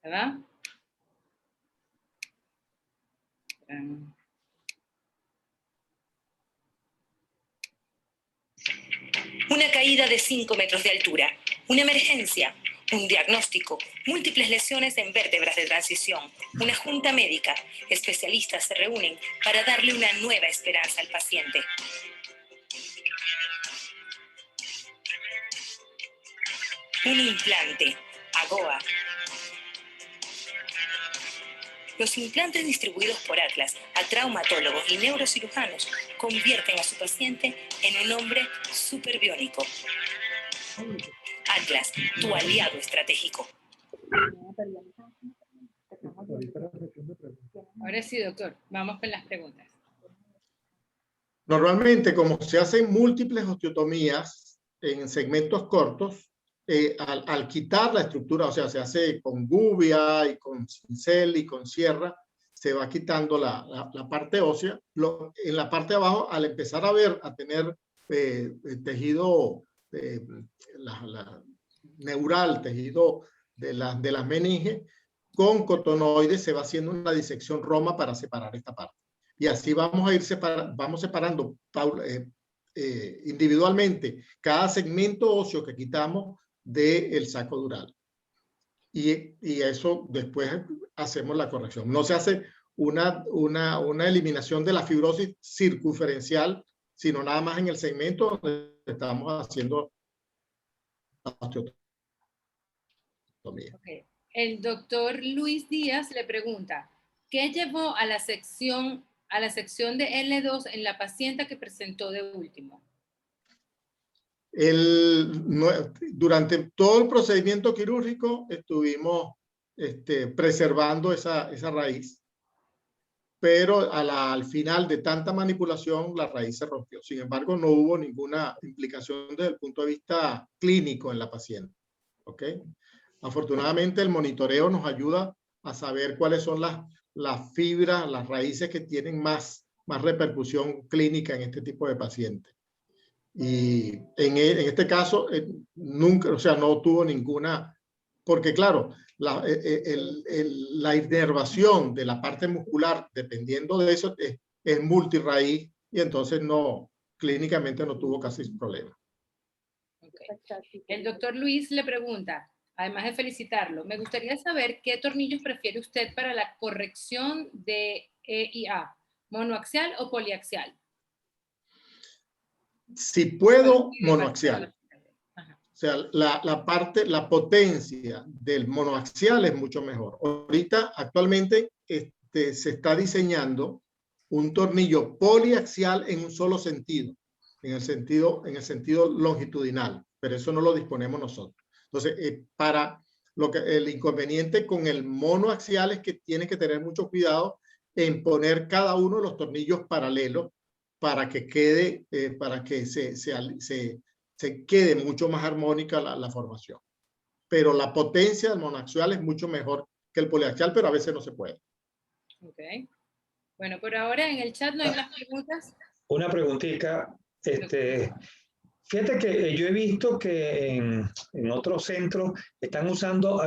¿Verdad? Una caída de 5 metros de altura, una emergencia, un diagnóstico, múltiples lesiones en vértebras de transición, una junta médica. Especialistas se reúnen para darle una nueva esperanza al paciente. Un implante, AGOA. Los implantes distribuidos por Atlas a traumatólogos y neurocirujanos convierten a su paciente en un hombre superbiónico. Atlas, tu aliado estratégico. Ahora sí, doctor. Vamos con las preguntas. Normalmente, como se hacen múltiples osteotomías en segmentos cortos, al quitar la estructura, o sea, se hace con gubia y con cincel y con sierra, se va quitando la parte ósea. En la parte de abajo, al empezar a tener tejido neural, tejido de las meninges, con cotonoides se va haciendo una disección Roma para separar esta parte. Y así vamos a ir separando individualmente cada segmento óseo que quitamos del saco dural. Y eso después hacemos la corrección. No se hace una eliminación de la fibrosis circunferencial, sino nada más en el segmento donde estamos haciendo la osteotomía. Okay. El doctor Luis Díaz le pregunta, ¿qué llevó a la sección de L2 en la paciente que presentó de último? Durante todo el procedimiento quirúrgico estuvimos preservando esa raíz, pero al final de tanta manipulación la raíz se rompió. Sin embargo, no hubo ninguna implicación desde el punto de vista clínico en la paciente. ¿Okay? Afortunadamente el monitoreo nos ayuda a saber cuáles son las fibras, las raíces que tienen más repercusión clínica en este tipo de pacientes. Y en este caso, nunca, o sea, no tuvo ninguna, porque claro, la inervación de la parte muscular, dependiendo de eso, es multirraíz y entonces clínicamente no tuvo casi problema. Okay. El doctor Luis le pregunta, además de felicitarlo, me gustaría saber qué tornillos prefiere usted para la corrección de E y A, monoaxial o poliaxial. Si puedo, monoaxial. O sea, la potencia del monoaxial es mucho mejor. Ahorita, actualmente, se está diseñando un tornillo poliaxial en un solo sentido, en el sentido longitudinal, pero eso no lo disponemos nosotros. Entonces, el inconveniente con el monoaxial es que tiene que tener mucho cuidado en poner cada uno de los tornillos paralelos para que quede, para que se quede mucho más armónica la formación. Pero la potencia del monoaxial es mucho mejor que el poliaxial, pero a veces no se puede. Ok. Bueno, por ahora en el chat no hay más preguntas. Una preguntita. Fíjate que yo he visto que en otros centros están usando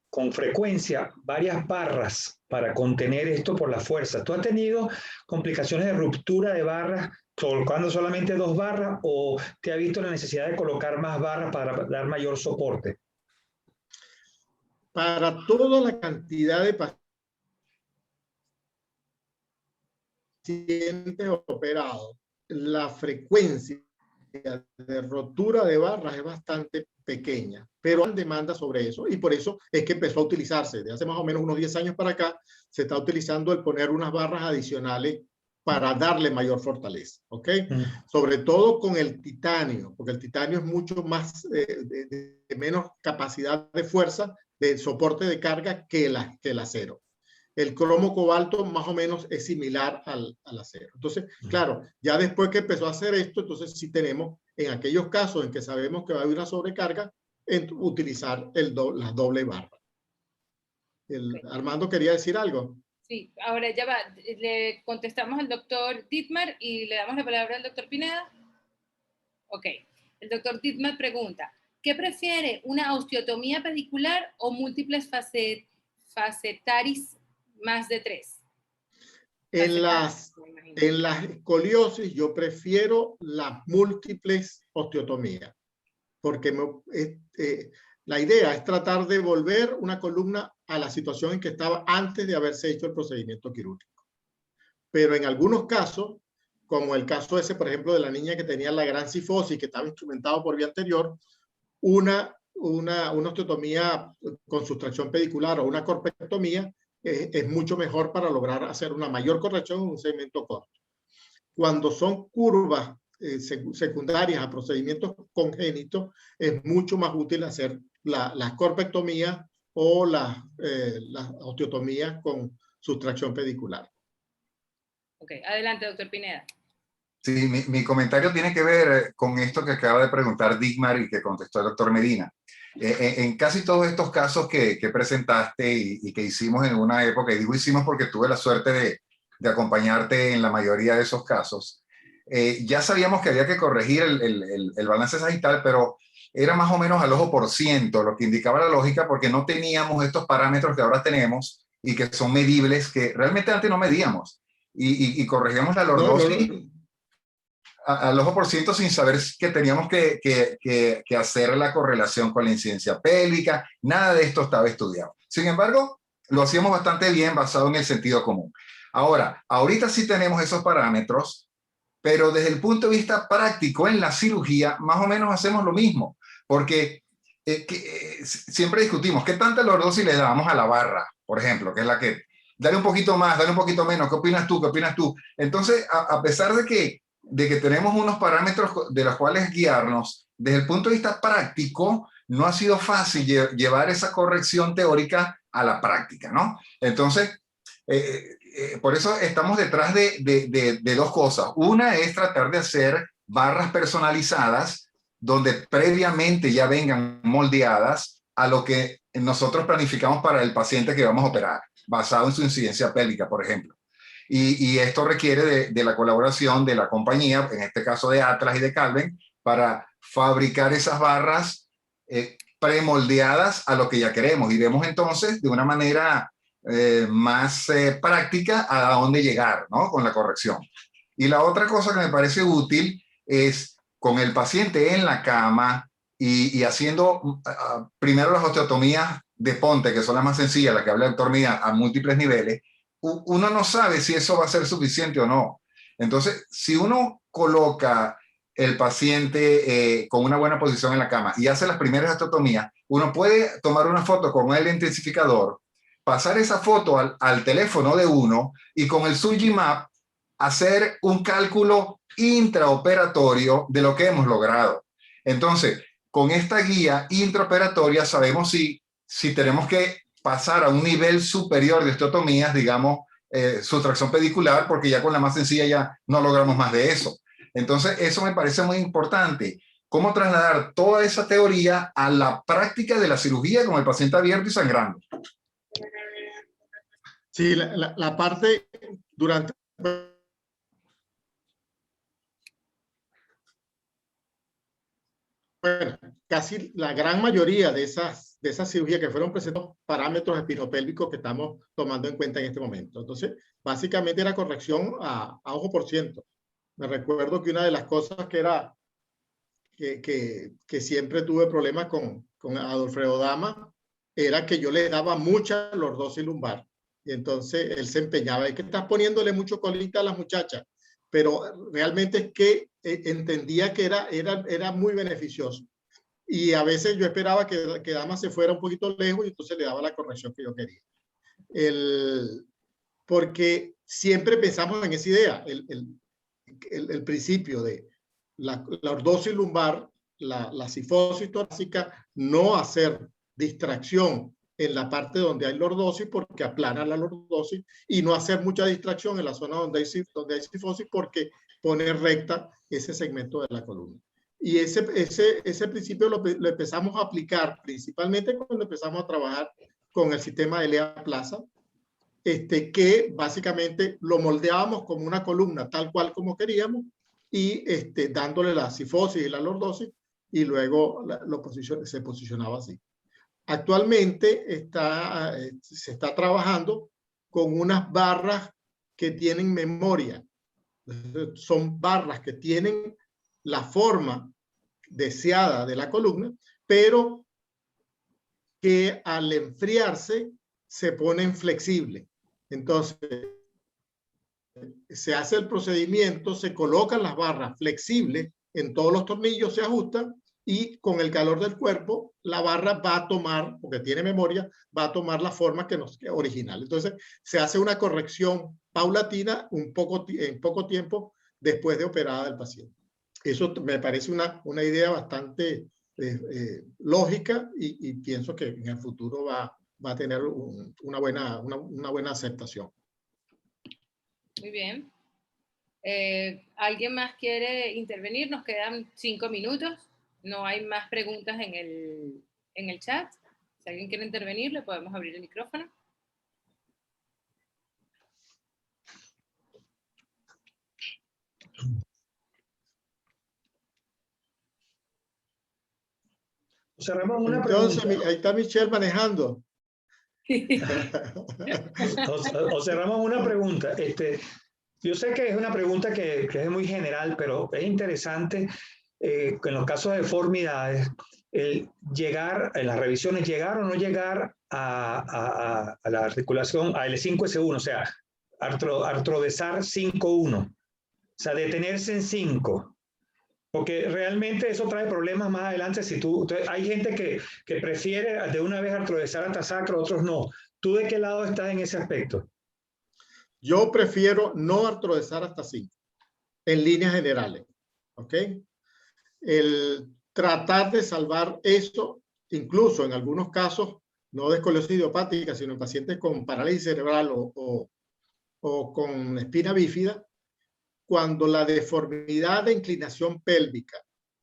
con frecuencia varias barras para contener esto por la fuerza. ¿Tú has tenido complicaciones de ruptura de barras colocando solamente 2 barras o te has visto la necesidad de colocar más barras para dar mayor soporte? Para toda la cantidad de pacientes operados, la frecuencia de rotura de barras es bastante pequeña, pero hay demanda sobre eso y por eso es que empezó a utilizarse. De hace más o menos unos 10 años para acá se está utilizando el poner unas barras adicionales para darle mayor fortaleza, ¿ok? Sobre todo con el titanio, porque el titanio es mucho más, de menos capacidad de fuerza, de soporte de carga que el acero. El cromo cobalto más o menos es similar al acero. Entonces, claro, ya después que empezó a hacer esto, entonces sí tenemos, en aquellos casos en que sabemos que va a haber una sobrecarga, utilizar la doble barra. Okay. Armando quería decir algo. Sí, ahora ya va. Le contestamos al doctor Dittmar y le damos la palabra al doctor Pineda. Ok. El doctor Dittmar pregunta, ¿qué prefiere, una osteotomía pedicular o múltiples facetaris más de 3? En las escoliosis yo prefiero las múltiples osteotomías, porque la idea es tratar de volver una columna a la situación en que estaba antes de haberse hecho el procedimiento quirúrgico. Pero en algunos casos, como el caso ese, por ejemplo, de la niña que tenía la gran cifosis, que estaba instrumentado por vía anterior, una osteotomía con sustracción pedicular o una corpectomía es mucho mejor para lograr hacer una mayor corrección en un segmento corto. Cuando son curvas secundarias a procedimientos congénitos, es mucho más útil hacer las corpectomías o las osteotomías con sustracción pedicular. Ok, adelante, doctor Pineda. Sí, mi comentario tiene que ver con esto que acaba de preguntar Dittmar y que contestó el doctor Medina. En casi todos estos casos que presentaste y que hicimos en una época, y digo hicimos porque tuve la suerte de acompañarte en la mayoría de esos casos, ya sabíamos que había que corregir el balance sagital, pero era más o menos al ojo por ciento, lo que indicaba la lógica, porque no teníamos estos parámetros que ahora tenemos y que son medibles, que realmente antes no medíamos. Y corregíamos la lordosis al ojo por ciento sin saber que teníamos que hacer la correlación con la incidencia pélvica. Nada de esto estaba estudiado. Sin embargo, lo hacíamos bastante bien basado en el sentido común. Ahora, ahorita sí tenemos esos parámetros, pero desde el punto de vista práctico en la cirugía, más o menos hacemos lo mismo, porque siempre discutimos qué tanta lordosis le damos a la barra, por ejemplo, que es la que dale un poquito más, dale un poquito menos, ¿qué opinas tú? ¿Qué opinas tú? Entonces, a pesar de que tenemos unos parámetros de los cuales guiarnos, desde el punto de vista práctico, no ha sido fácil llevar esa corrección teórica a la práctica, ¿no? Entonces, por eso estamos detrás de 2 cosas. Una es tratar de hacer barras personalizadas, donde previamente ya vengan moldeadas a lo que nosotros planificamos para el paciente que vamos a operar, basado en su incidencia pélvica, por ejemplo. Y esto requiere de la colaboración de la compañía, en este caso de Atlas y de Calven, para fabricar esas barras premoldeadas a lo que ya queremos. Y vemos entonces de una manera más práctica a dónde llegar, ¿no? Con la corrección. Y la otra cosa que me parece útil es con el paciente en la cama y haciendo primero las osteotomías de ponte, que son las más sencillas, las que habla el doctor Medina, a múltiples niveles. Uno no sabe si eso va a ser suficiente o no. Entonces, si uno coloca el paciente con una buena posición en la cama y hace las primeras osteotomías, uno puede tomar una foto con el intensificador, pasar esa foto al teléfono de uno y con el Surgimap hacer un cálculo intraoperatorio de lo que hemos logrado. Entonces, con esta guía intraoperatoria sabemos si tenemos que pasar a un nivel superior de osteotomías, digamos, sustracción pedicular, porque ya con la más sencilla ya no logramos más de eso. Entonces, eso me parece muy importante. ¿Cómo trasladar toda esa teoría a la práctica de la cirugía con el paciente abierto y sangrando? Sí, la parte durante... Bueno, casi la gran mayoría de esas cirugías que fueron presentados parámetros espinopélvicos que estamos tomando en cuenta en este momento. Entonces, básicamente era corrección a ojo por ciento. Me recuerdo que una de las cosas que era que siempre tuve problemas con Adolfredo Dama era que yo le daba mucha lordosis lumbar. Y entonces él se empeñaba, es que estás poniéndole mucho colita a las muchachas, pero realmente es que entendía que era muy beneficioso. Y a veces yo esperaba que Dama se fuera un poquito lejos y entonces le daba la corrección que yo quería. Porque siempre pensamos en esa idea, el principio de la lordosis lumbar, la cifosis torácica, no hacer distracción en la parte donde hay lordosis porque aplana la lordosis, y no hacer mucha distracción en la zona donde hay cifosis porque pone recta ese segmento de la columna. Y ese principio lo empezamos a aplicar principalmente cuando empezamos a trabajar con el sistema de Lea Plaza, que básicamente lo moldeábamos como una columna tal cual como queríamos, y dándole la cifosis y la lordosis, y luego se posicionaba así. Actualmente se está trabajando con unas barras que tienen memoria. Son barras que tienen la forma deseada de la columna, pero que al enfriarse se ponen flexibles. Entonces, se hace el procedimiento, se colocan las barras flexibles en todos los tornillos, se ajustan, y con el calor del cuerpo, la barra va a tomar, porque tiene memoria, va a tomar la forma que nos original. Entonces, se hace una corrección paulatina en poco tiempo después de operada del paciente. Eso me parece una idea bastante lógica, y pienso que en el futuro va a tener una buena aceptación. Muy bien. ¿Alguien más quiere intervenir? Nos quedan 5 minutos. No hay más preguntas en el chat. Si alguien quiere intervenir, le podemos abrir el micrófono. Cerramos una Entonces, pregunta. ahí está Michelle manejando. Observamos una pregunta. Yo sé que es una pregunta que es muy general, pero es interesante en los casos de deformidades, llegar, en las revisiones, llegar o no llegar a la articulación, a L5S1, o sea, artrodesar 5-1, o sea, detenerse en 5. Porque realmente eso trae problemas más adelante. Hay gente que prefiere de una vez artrodesar hasta sacro, otros no. ¿Tú de qué lado estás en ese aspecto? Yo prefiero no artrodesar hasta 5, en líneas generales. ¿Ok? El tratar de salvar esto, incluso en algunos casos, no de escoliosis idiopática, sino en pacientes con parálisis cerebral o con espina bífida, cuando la deformidad de inclinación pélvica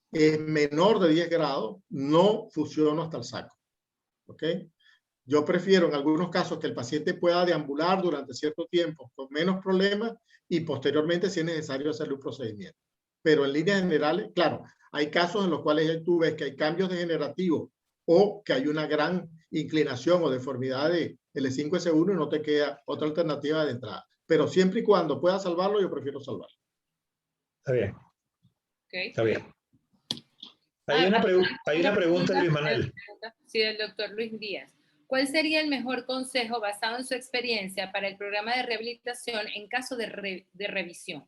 es menor de 10 grados, no fusiono hasta el sacro. ¿Ok? Yo prefiero en algunos casos que el paciente pueda deambular durante cierto tiempo con menos problemas, y posteriormente, si es necesario, hacerle un procedimiento. Pero en líneas generales, claro, hay casos en los cuales tú ves que hay cambios degenerativos o que hay una gran inclinación o deformidad de L5S1 y no te queda otra alternativa de entrada. Pero siempre y cuando pueda salvarlo, yo prefiero salvarlo. Está bien. Okay. Está bien. Hay una pregunta de Luis Manuel. Sí, del doctor Luis Díaz. ¿Cuál sería el mejor consejo basado en su experiencia para el programa de rehabilitación en caso de revisión?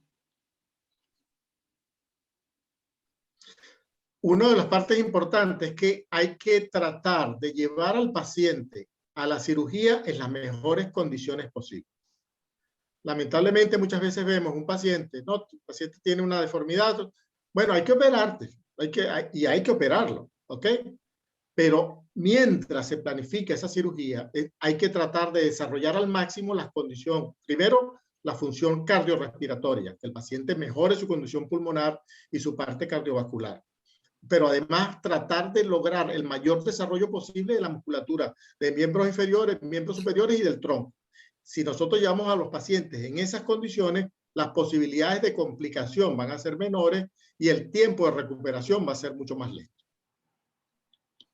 Una de las partes importantes es que hay que tratar de llevar al paciente a la cirugía en las mejores condiciones posibles. Lamentablemente muchas veces vemos un paciente, ¿no? El paciente tiene una deformidad, bueno, hay que operarte, hay que operarlo, ¿ok? Pero mientras se planifica esa cirugía, hay que tratar de desarrollar al máximo las condiciones. Primero, la función cardiorrespiratoria, que el paciente mejore su condición pulmonar y su parte cardiovascular. Pero además tratar de lograr el mayor desarrollo posible de la musculatura de miembros inferiores, miembros superiores y del tronco. Si nosotros llevamos a los pacientes en esas condiciones, las posibilidades de complicación van a ser menores y el tiempo de recuperación va a ser mucho más lento.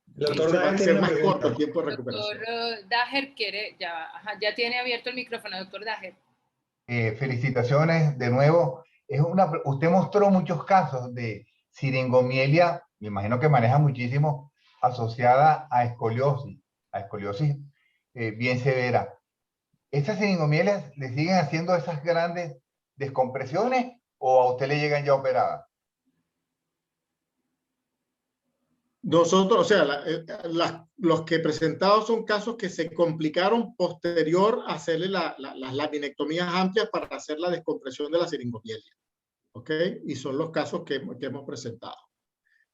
Doctor Va a Daher ser tiene una más corto el pregunta. tiempo de recuperación. Doctor Daher quiere, ya tiene abierto el micrófono, doctor Daher. Felicitaciones de nuevo. Usted mostró muchos casos de siringomielia, me imagino que maneja muchísimo, asociada a escoliosis bien severa. ¿Estas siringomielias le siguen haciendo esas grandes descompresiones o a usted le llegan ya operadas? Nosotros, o sea, los que he presentado son casos que se complicaron posterior a hacerle las laminectomías amplias para hacer la descompresión de la siringomielia. ¿Ok? Y son los casos que hemos presentado.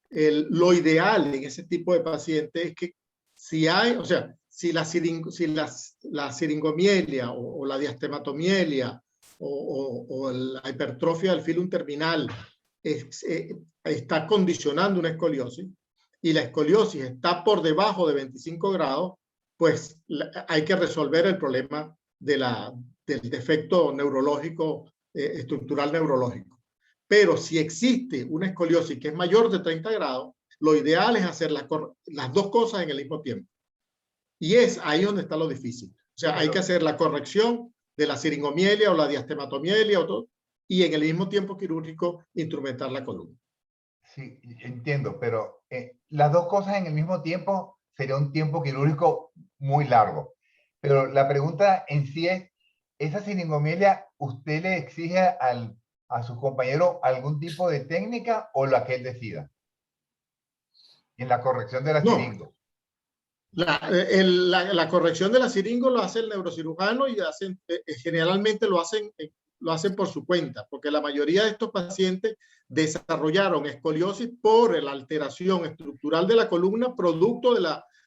Lo ideal en ese tipo de pacientes es que si hay, o sea, si la siringomielia o la diastematomielia o la hipertrofia del filum terminal está condicionando una escoliosis, y la escoliosis está por debajo de 25 grados, pues hay que resolver el problema del defecto neurológico, estructural neurológico. Pero si existe una escoliosis que es mayor de 30 grados, lo ideal es hacer las dos cosas en el mismo tiempo. Y es ahí donde está lo difícil. O sea, hay que hacer la corrección de la siringomielia o la diastematomielia y en el mismo tiempo quirúrgico instrumentar la columna. Sí, entiendo, pero las dos cosas en el mismo tiempo sería un tiempo quirúrgico muy largo. Pero la pregunta en sí es, ¿esa siringomielia usted le exige a sus compañeros algún tipo de técnica o la que él decida? En la corrección de la siringo. La corrección de la siringo lo hace el neurocirujano y generalmente lo hacen por su cuenta, porque la mayoría de estos pacientes desarrollaron escoliosis por la alteración estructural de la columna, producto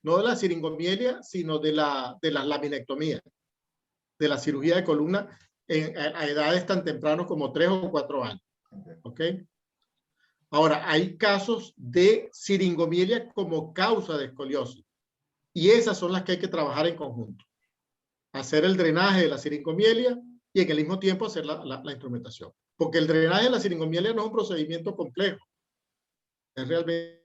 no de la siringomielia, sino de las laminectomías, de la cirugía de columna a edades tan tempranas como 3 o 4 años. ¿Ok? Ahora, hay casos de siringomielia como causa de escoliosis, y esas son las que hay que trabajar en conjunto. Hacer el drenaje de la siringomielia y en el mismo tiempo hacer la instrumentación. Porque el drenaje de la siringomielia no es un procedimiento complejo. Es realmente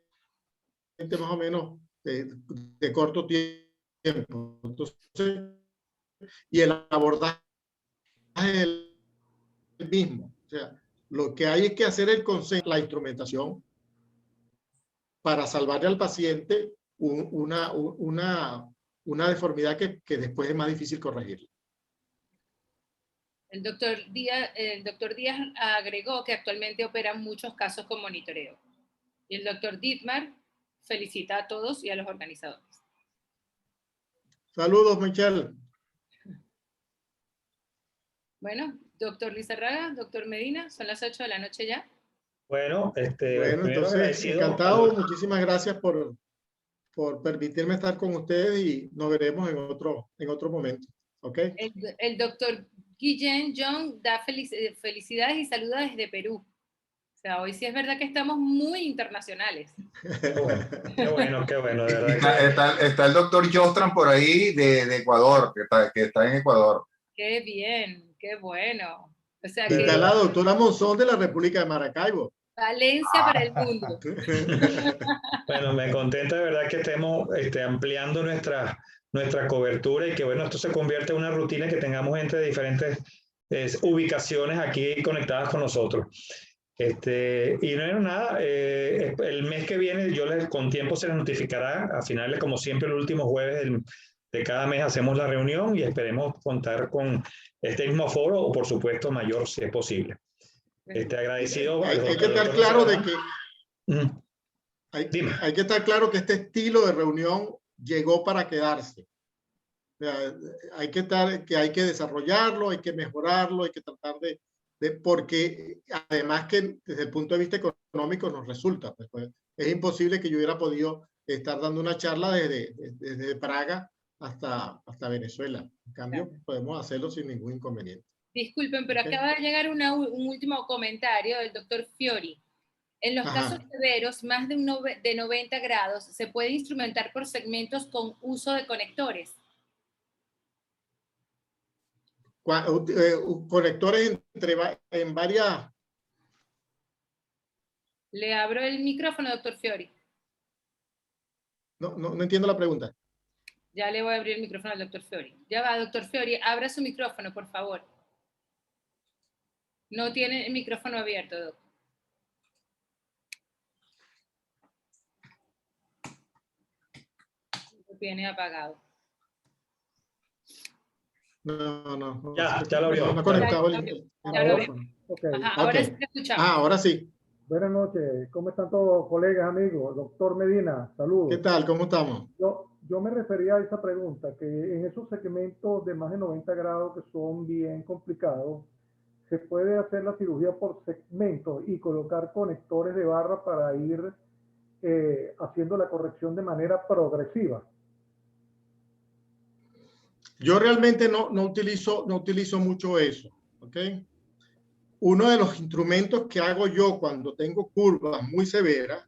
más o menos de corto tiempo. Entonces, y el abordaje es el mismo. O sea, lo que hay es que hacer el consenso, la instrumentación, para salvarle al paciente una deformidad que después es más difícil corregir. El doctor Díaz agregó que actualmente operan muchos casos con monitoreo. Y el doctor Dietmar felicita a todos y a los organizadores. Saludos, Michelle. Bueno, doctor Lizarraga, doctor Medina, son las 8 de la noche ya. Bueno, Bueno, entonces, encantado. Muchísimas gracias por permitirme estar con ustedes y nos veremos en otro momento. ¿Ok? El doctor Guillén John da felicidades y saluda desde Perú. O sea, hoy sí es verdad que estamos muy internacionales. Qué bueno, de verdad. Está el doctor Jostran por ahí de Ecuador, que está en Ecuador. Qué bien, qué bueno. O sea, y está la doctora Monzón de la República de Maracaibo. Valencia para el mundo. Bueno, me contenta de verdad que estemos ampliando nuestra cobertura y que bueno, esto se convierte en una rutina que tengamos gente de diferentes ubicaciones aquí conectadas con nosotros. Y no era nada, el mes que viene con tiempo se les notificará, a finales como siempre el último jueves de cada mes hacemos la reunión y esperemos contar con este mismo foro o por supuesto mayor si es posible. Agradecido. Hay que estar claro de que hay que estar claro que este estilo de reunión llegó para quedarse. O sea, hay que desarrollarlo, hay que mejorarlo, hay que tratar porque además que desde el punto de vista económico nos resulta, pues, es imposible que yo hubiera podido estar dando una charla desde Praga hasta Venezuela. En cambio, podemos hacerlo sin ningún inconveniente. Disculpen, pero acaba de llegar un último comentario del doctor Fiori. En los casos severos, más de 90 grados, se puede instrumentar por segmentos con uso de conectores. Conectores en varias... Le abro el micrófono, doctor Fiori. No entiendo la pregunta. Ya le voy a abrir el micrófono al doctor Fiori. Ya va, doctor Fiori, abra su micrófono, por favor. No tiene el micrófono abierto, doctor. Lo tiene apagado. No. Ya lo abrió. No ha conectado el micrófono. Ahora sí te escuchamos. Ahora sí. Buenas noches, ¿cómo están todos, colegas, amigos? Doctor Medina, saludos. ¿Qué tal? ¿Cómo estamos? Yo me refería a esa pregunta, que en esos segmentos de más de 90 grados que son bien complicados, ¿se puede hacer la cirugía por segmentos y colocar conectores de barra para ir haciendo la corrección de manera progresiva? Yo realmente no utilizo mucho eso, ¿ok? Uno de los instrumentos que hago yo cuando tengo curvas muy severas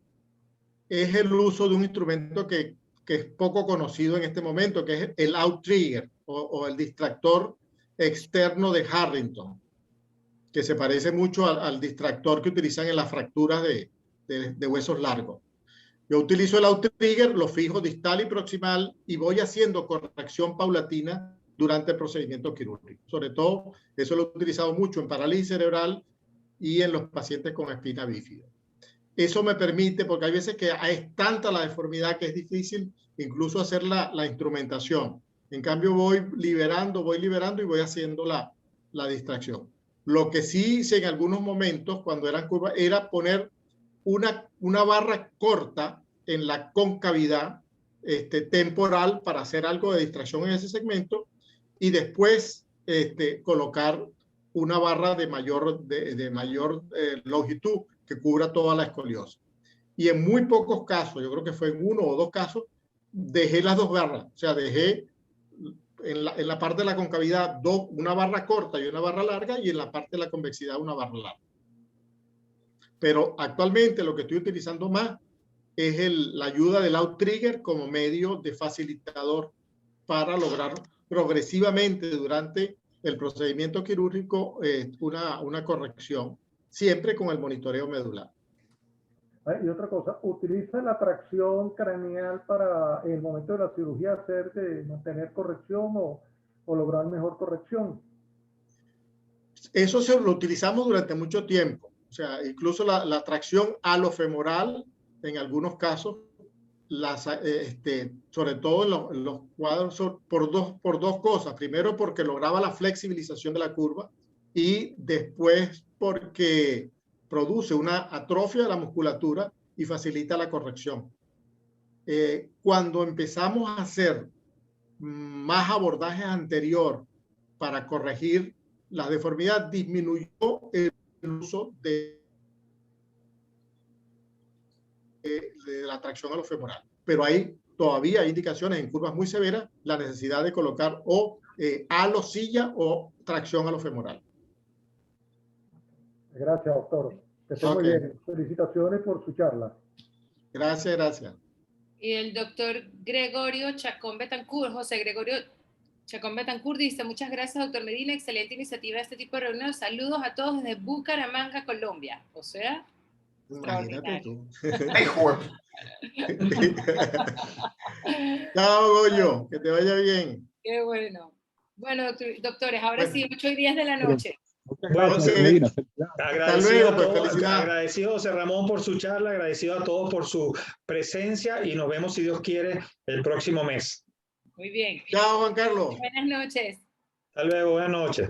es el uso de un instrumento que es poco conocido en este momento, que es el outrigger o el distractor externo de Harrington, que se parece mucho al distractor que utilizan en las fracturas de huesos largos. Yo utilizo el outrigger, lo fijo distal y proximal y voy haciendo corrección paulatina durante el procedimiento quirúrgico. Sobre todo, eso lo he utilizado mucho en parálisis cerebral y en los pacientes con espina bífida. Eso me permite, porque hay veces que es tanta la deformidad que es difícil incluso hacer la instrumentación. En cambio, voy liberando y voy haciendo la distracción. Lo que sí hice en algunos momentos, cuando eran curvas, era poner una barra corta en la concavidad temporal para hacer algo de distracción en ese segmento y después colocar una barra de mayor longitud que cubra toda la escoliosis. Y en muy pocos casos, yo creo que fue en 1 o 2 casos, dejé las 2 barras. O sea, dejé en la parte de la concavidad una barra corta y una barra larga, y en la parte de la convexidad una barra larga. Pero actualmente lo que estoy utilizando más es la ayuda del outrigger como medio de facilitador para lograr progresivamente durante el procedimiento quirúrgico una corrección, siempre con el monitoreo medular. Y otra cosa, ¿utiliza la tracción craneal para en el momento de la cirugía mantener corrección o lograr mejor corrección? Eso lo utilizamos durante mucho tiempo. O sea, incluso la tracción alofemoral, en algunos casos, sobre todo en los cuadros, por dos cosas. Primero, porque lograba la flexibilización de la curva, y después porque produce una atrofia de la musculatura y facilita la corrección. Cuando empezamos a hacer más abordajes anterior para corregir la deformidad, disminuyó el uso de la tracción alofemoral. Pero todavía hay indicaciones en curvas muy severas la necesidad de colocar alosilla o tracción alofemoral. Gracias, doctor. Que esté muy bien. Felicitaciones por su charla. Gracias. Y el doctor Gregorio Chacón Betancourt, José Gregorio Chacón Betancourt dice: muchas gracias, doctor Medina, excelente iniciativa de este tipo de reuniones. Saludos a todos desde Bucaramanga, Colombia. O sea, imagínate tú. Hey, Chao, Goyo, que te vaya bien. Qué bueno. Bueno, doctores, ahora sí, 8:10 de la noche. Agradecido José Ramón por su charla, agradecido a todos por su presencia, y nos vemos, si Dios quiere, el próximo mes. Muy bien. Chao, Juan Carlos. Buenas noches. Hasta luego, buenas noches.